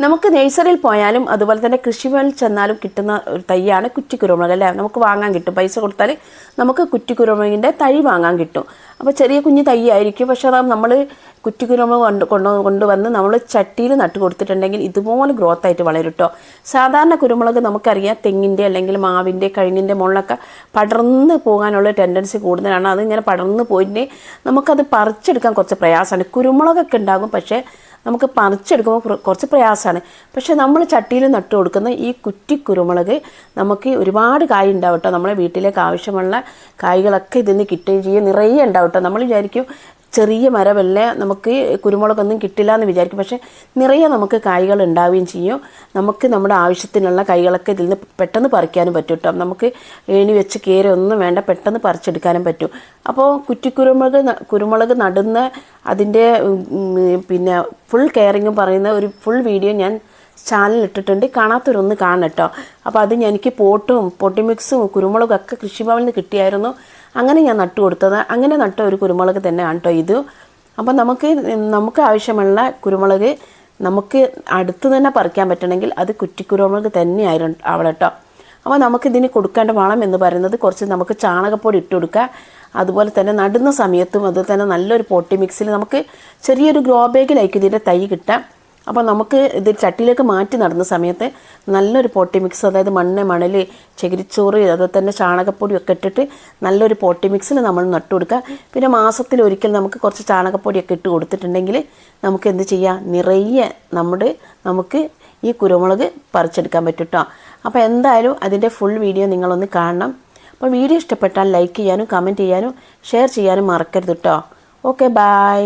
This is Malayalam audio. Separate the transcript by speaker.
Speaker 1: നമുക്ക് നഴ്സറിയിൽ പോയാലും അതുപോലെ തന്നെ കൃഷിഭവനിൽ ചെന്നാലും കിട്ടുന്ന ഒരു തൈയാണ് കുറ്റിക്കുരുമുളക് അല്ലേ. നമുക്ക് വാങ്ങാൻ കിട്ടും, പൈസ കൊടുത്താൽ നമുക്ക് കുറ്റിക്കുരുമുളകിൻ്റെ തൈ വാങ്ങാൻ കിട്ടും. അപ്പോൾ ചെറിയ കുഞ്ഞ് തൈ ആയിരിക്കും, പക്ഷേ അത് നമ്മൾ കുറ്റിക്കുരുമുളക് കൊണ്ടുവന്ന് നമ്മൾ ചട്ടിയിൽ നട്ട് കൊടുത്തിട്ടുണ്ടെങ്കിൽ ഇതുപോലെ ഗ്രോത്ത് ആയിട്ട് വളരും കേട്ടോ. സാധാരണ കുരുമുളക് നമുക്കറിയാം തെങ്ങിൻ്റെ അല്ലെങ്കിൽ മാവിൻ്റെ കഴുങ്ങിൻ്റെ മുകളിലൊക്കെ പടർന്ന് പോകാനുള്ള ടെൻഡൻസി കൂടുതലാണ്. അതിങ്ങനെ പടർന്ന് പോയിട്ട് നമുക്കത് പറിച്ചെടുക്കാൻ കുറച്ച് പ്രയാസമാണ്. കുരുമുളകൊക്കെ ഉണ്ടാകും, പക്ഷേ നമുക്ക് പറിച്ചെടുക്കുമ്പോൾ കുറച്ച് പ്രയാസമാണ്. പക്ഷേ നമ്മൾ ചട്ടിയിൽ നട്ട് കൊടുക്കുന്ന ഈ കുറ്റിക്കുരുമുളക് നമുക്ക് ഒരുപാട് കായ് ഉണ്ടാവും കേട്ടോ. നമ്മളെ വീട്ടിലേക്ക് ആവശ്യമുള്ള കായ്കളൊക്കെ ഇതിന് കിട്ടുകയും ചെയ്യും, നിറയെ ഉണ്ടാവും കേട്ടോ. നമ്മൾ വിചാരിക്കും ചെറിയ മരമല്ലേ, നമുക്ക് കുരുമുളകൊന്നും കിട്ടില്ല എന്ന് വിചാരിക്കും, പക്ഷേ നിറയെ നമുക്ക് കായ്കൾ ഉണ്ടാവുകയും ചെയ്യും. നമുക്ക് നമ്മുടെ ആവശ്യത്തിനുള്ള കായ്കളൊക്കെ ഇതിൽ നിന്ന് പെട്ടെന്ന് പറിക്കാനും പറ്റും കേട്ടോ. നമുക്ക് ഏണി വെച്ച് കയറി ഒന്നും വേണ്ട, പെട്ടെന്ന് പറിച്ചെടുക്കാനും പറ്റും. അപ്പോൾ കുരുമുളക് നടുന്ന അതിൻ്റെ പിന്നെ ഫുൾ കെയറിങ്ങും പറയുന്ന ഒരു ഫുൾ വീഡിയോ ഞാൻ ചാനലിൽ ഇട്ടിട്ടുണ്ട്, കാണാത്തവരൊന്ന് കാണണം കേട്ടോ. അപ്പോൾ അത് എനിക്ക് പൊട്ടി മിക്സും കുരുമുളകും ഒക്കെ കൃഷിഭവനിൽ നിന്ന് കിട്ടിയായിരുന്നു. അങ്ങനെ ഞാൻ നട്ടു കൊടുത്തത്, അങ്ങനെ നട്ട ഒരു കുരുമുളക് തന്നെയാണ് കേട്ടോ ഇത്. അപ്പോൾ നമുക്ക് ആവശ്യമുള്ള കുരുമുളക് നമുക്ക് അടുത്ത് തന്നെ പറിക്കാൻ പറ്റണമെങ്കിൽ അത് കുറ്റിക്കുരുമുളക് തന്നെ ആവണം കേട്ടോ. അപ്പോൾ നമുക്കിതിന് കൊടുക്കേണ്ട വളം എന്ന് പറയുന്നത് കുറച്ച് നമുക്ക് ചാണകപ്പൊടി ഇട്ട് കൊടുക്കുക. അതുപോലെ തന്നെ നടുന്ന സമയത്തും അതുപോലെ തന്നെ നല്ലൊരു പൊട്ടി മിക്സിൽ നമുക്ക് ചെറിയൊരു ഗ്രോ ബാഗിലായിരിക്കും ഇതിൻ്റെ തൈ കിട്ടാം. അപ്പോൾ നമുക്ക് ഇത് ചട്ടിയിലേക്ക് മാറ്റി നടുന്ന സമയത്ത് നല്ലൊരു പോട്ടി മിക്സ്, അതായത് മണൽ, ചകിരിച്ചോറ്, അതുപോലെ തന്നെ ചാണകപ്പൊടിയൊക്കെ ഇട്ടിട്ട് നല്ലൊരു പോട്ടി മിക്സിൽ നമ്മൾ നട്ടു കൊടുക്കുക. പിന്നെ മാസത്തിലൊരിക്കൽ നമുക്ക് കുറച്ച് ചാണകപ്പൊടിയൊക്കെ ഇട്ട് കൊടുത്തിട്ടുണ്ടെങ്കിൽ നമുക്ക് എന്ത് ചെയ്യാം, നിറയെ നമുക്ക് ഈ കുരുമുളക് പറിച്ചെടുക്കാൻ പറ്റും കേട്ടോ. അപ്പോൾ എന്തായാലും അതിൻ്റെ ഫുൾ വീഡിയോ നിങ്ങളൊന്ന് കാണണം. അപ്പോൾ വീഡിയോ ഇഷ്ടപ്പെട്ടാൽ ലൈക്ക് ചെയ്യാനും കമൻറ്റ് ചെയ്യാനും ഷെയർ ചെയ്യാനും മറക്കരുത് കേട്ടോ. Okay, by.